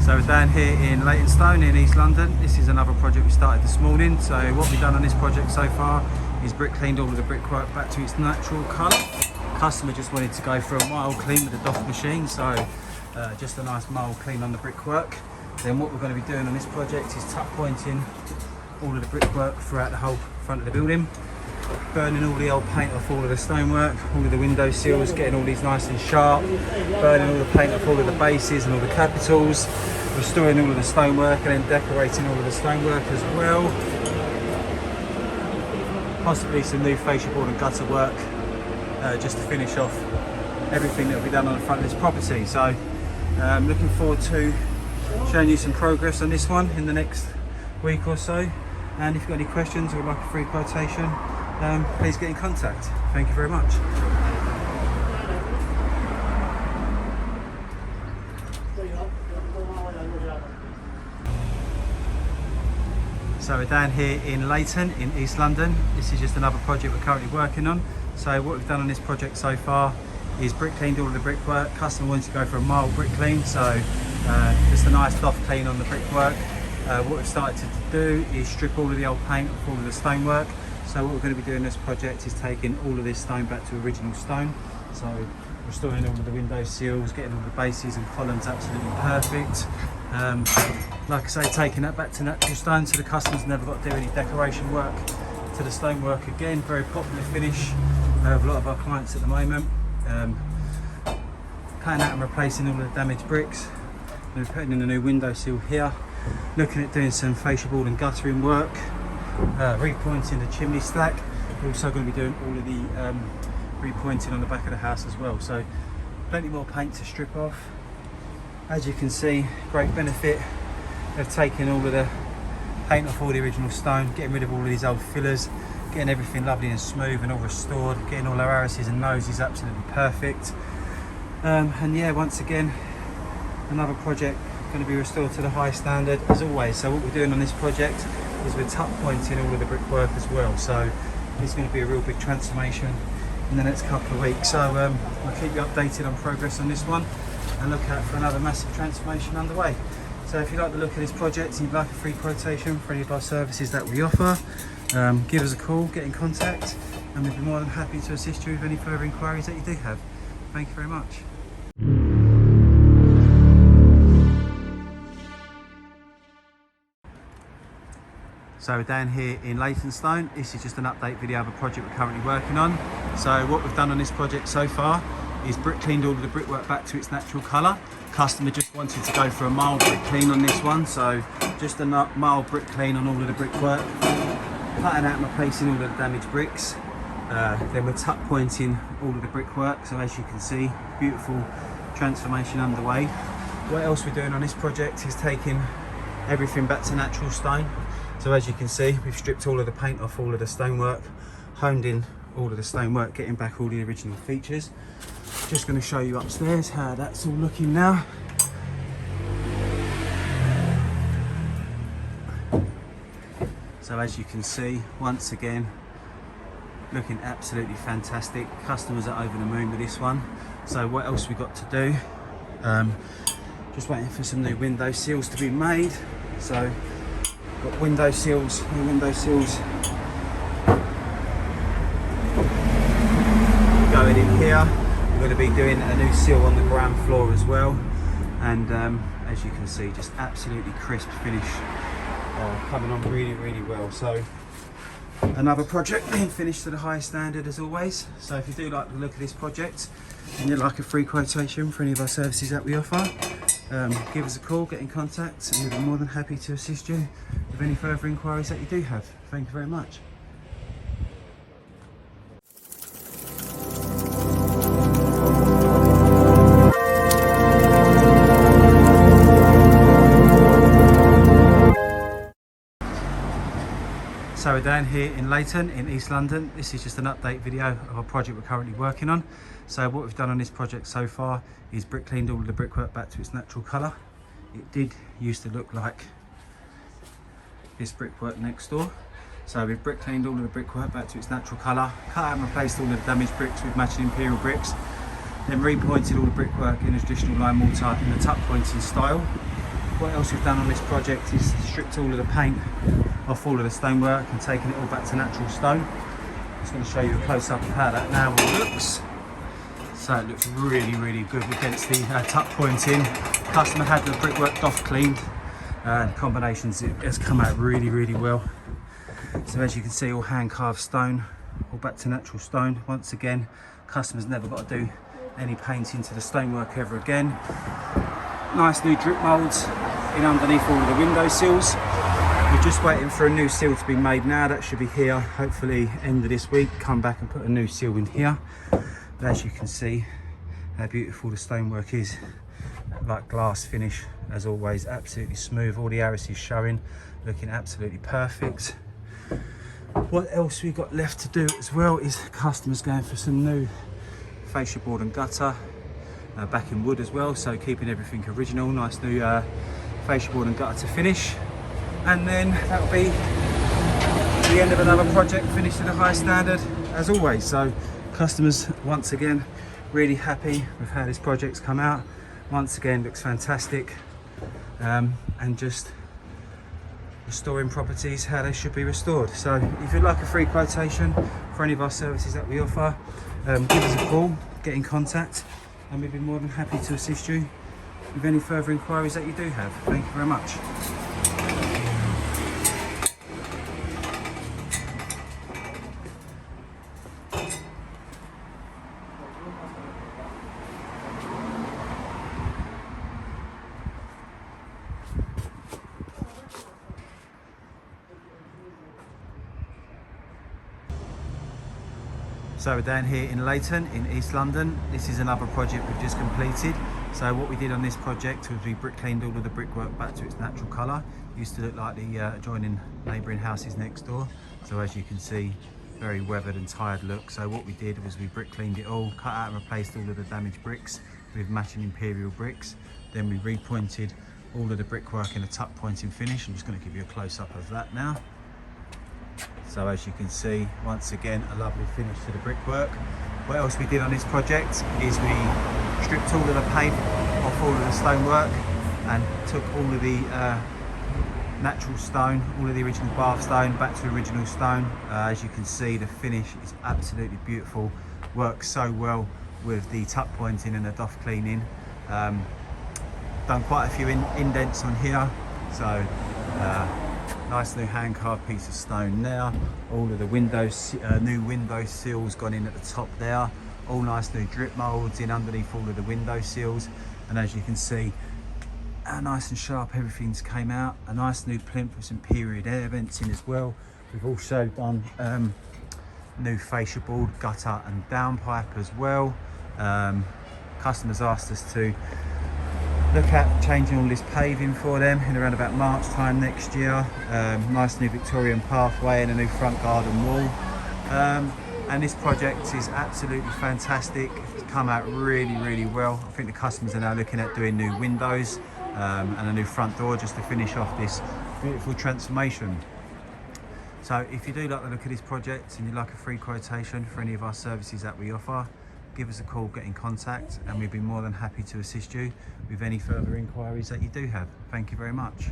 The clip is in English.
So we're down here in Leytonstone in East London. This is another project we started this morning. So what we've done on this project so far is brick cleaned all of the brickwork back to its natural colour. Customer just wanted to go for a mild clean with a doff machine, so just a nice mild clean on the brickwork. Then what we're going to be doing on this project is tuck pointing all of the brickwork throughout the whole front of the building, burning all the old paint off all of the stonework, all of the window sills, getting all these nice and sharp, burning all the paint off all of the bases and all the capitals, restoring all of the stonework and then decorating all of the stonework as well. Possibly some new fascia board and gutter work just to finish off everything that will be done on the front of this property. So looking forward to showing you some progress on this one in the next week or so. And if you've got any questions or would like a free quotation, please get in contact. Thank you very much. So we're down here in Leyton in East London. This is just another project we're currently working on. So what we've done on this project so far is brick cleaned all of the brickwork. Customer wanted to go for a mild brick clean, so just a nice doff clean on the brickwork. What we've started to do is strip all of the old paint off all of the stonework. So what we're going to be doing in this project is taking all of this stone back to original stone. So restoring all of the window sills, getting all the bases and columns absolutely perfect. Like I say, taking that back to natural stone, so the customer's never got to do any decoration work to the stonework again. Very popular finish of a lot of our clients at the moment. Cutting out and replacing all of the damaged bricks. We're putting in a new window sill here. Looking at doing some fascia board and guttering work, repointing the chimney stack. We're also going to be doing all of the repointing on the back of the house as well. So plenty more paint to strip off. As you can see, great benefit of taking all of the paint off all the original stone, getting rid of all of these old fillers, getting everything lovely and smooth and all restored, getting all our arises and noses absolutely perfect. And yeah, once again, another project going to be restored to the high standard as always. So what we're doing on this project is we're tuck pointing all of the brickwork as well. So it's going to be a real big transformation in the next couple of weeks. So I'll keep you updated on progress on this one and look out for another massive transformation underway. So if you like the look of this project and you'd like a free quotation for any of our services that we offer, give us a call, get in contact, and we'd be more than happy to assist you with any further inquiries that you do have. Thank you very much. So we're down here in Leytonstone. This is just an update video of a project we're currently working on. So what we've done on this project so far is brick cleaned all of the brickwork back to its natural colour. Customer just wanted to go for a mild brick clean on this one, so just a mild brick clean on all of the brickwork, cutting out and replacing all of the damaged bricks. Then we're tuck pointing all of the brickwork, so as you can see, beautiful transformation underway. What else we're doing on this project is taking everything back to natural stone. So as you can see, we've stripped all of the paint off all of the stonework, honed in all of the stonework, getting back all the original features. Just going to show you upstairs how that's all looking now. So as you can see, once again, looking absolutely fantastic. Customers are over the moon with this one. So what else we got to do? Just waiting for some new window sills to be made. So got window sills, new window sills going in here. We're going to be doing a new sill on the ground floor as well, and as you can see, just absolutely crisp finish, coming on really well. So another project being finished to the highest standard as always. So if you do like the look of this project and you'd like a free quotation for any of our services that we offer, give us a call, get in contact, and we'll be more than happy to assist you with any further inquiries that you do have. Thank you very much. So we're down here in Leyton in East London. This is just an update video of a project we're currently working on. So what we've done on this project so far is brick cleaned all of the brickwork back to its natural colour. It did used to look like this brickwork next door. So we've brick cleaned all of the brickwork back to its natural colour, cut out and replaced all of the damaged bricks with matching imperial bricks, then repointed all the brickwork in a traditional lime mortar in the tuck pointing style. What else we've done on this project is stripped all of the paint off all of the stonework and taken it all back to natural stone. Just going to show you a close-up of how that now looks. So it looks really, really good against the tuck pointing. Customer had the brickwork doff cleaned, and combinations, it has come out really, really well. So as you can see, all hand carved stone, all back to natural stone. Once again, customers never got to do any painting to the stonework ever again. Nice new drip moulds in underneath all of the window sills. We're just waiting for a new seal to be made now. That should be here hopefully end of this week. Come back and put a new seal in here. But as you can see how beautiful the stonework is, like glass finish as always, absolutely smooth. All the arrows is showing, looking absolutely perfect. What else we got left to do as well is customers going for some new fascia board and gutter, back in wood as well, so keeping everything original. Nice new fascia board and gutter to finish, and then that'll be the end of another project, finished at a high standard as always. So customers once again really happy with how this project's come out. Once again looks fantastic, and just restoring properties how they should be restored. So if you'd like a free quotation for any of our services that we offer, give us a call, get in contact, and we'd be more than happy to assist you with any further inquiries that you do have. Thank you very much. So we're down here in Leighton in East London. This is another project we've just completed. So what we did on this project was we brick cleaned all of the brickwork back to its natural colour. Used to look like the adjoining neighbouring houses next door. So as you can see, very weathered and tired look. So what we did was we brick cleaned it all, cut out and replaced all of the damaged bricks with matching imperial bricks. Then we repointed all of the brickwork in a tuck pointing finish. I'm just going to give you a close-up of that now. So as you can see, once again, a lovely finish to the brickwork. What else we did on this project is we stripped all of the paint off all of the stonework and took all of the natural stone, all of the original bath stone back to original stone. As you can see, the finish is absolutely beautiful. Works so well with the tuck pointing and the doff cleaning. Done quite a few indents on here. So nice new hand carved piece of stone there. All of the windows, new window sills gone in at the top there. All nice new drip moulds in underneath all of the window sills. And as you can see, how nice and sharp everything's came out. A nice new plinth with some period air vents in as well. We've also done new fascia board, gutter and downpipe as well. Customers asked us to look at changing all this paving for them in around about March time next year. Nice new Victorian pathway and a new front garden wall. And this project is absolutely fantastic. It's come out really, really well. I think the customers are now looking at doing new windows and a new front door just to finish off this beautiful transformation. So if you do like the look of this project and you'd like a free quotation for any of our services that we offer, give us a call, get in contact, and we'd be more than happy to assist you with any further inquiries that you do have. Thank you very much.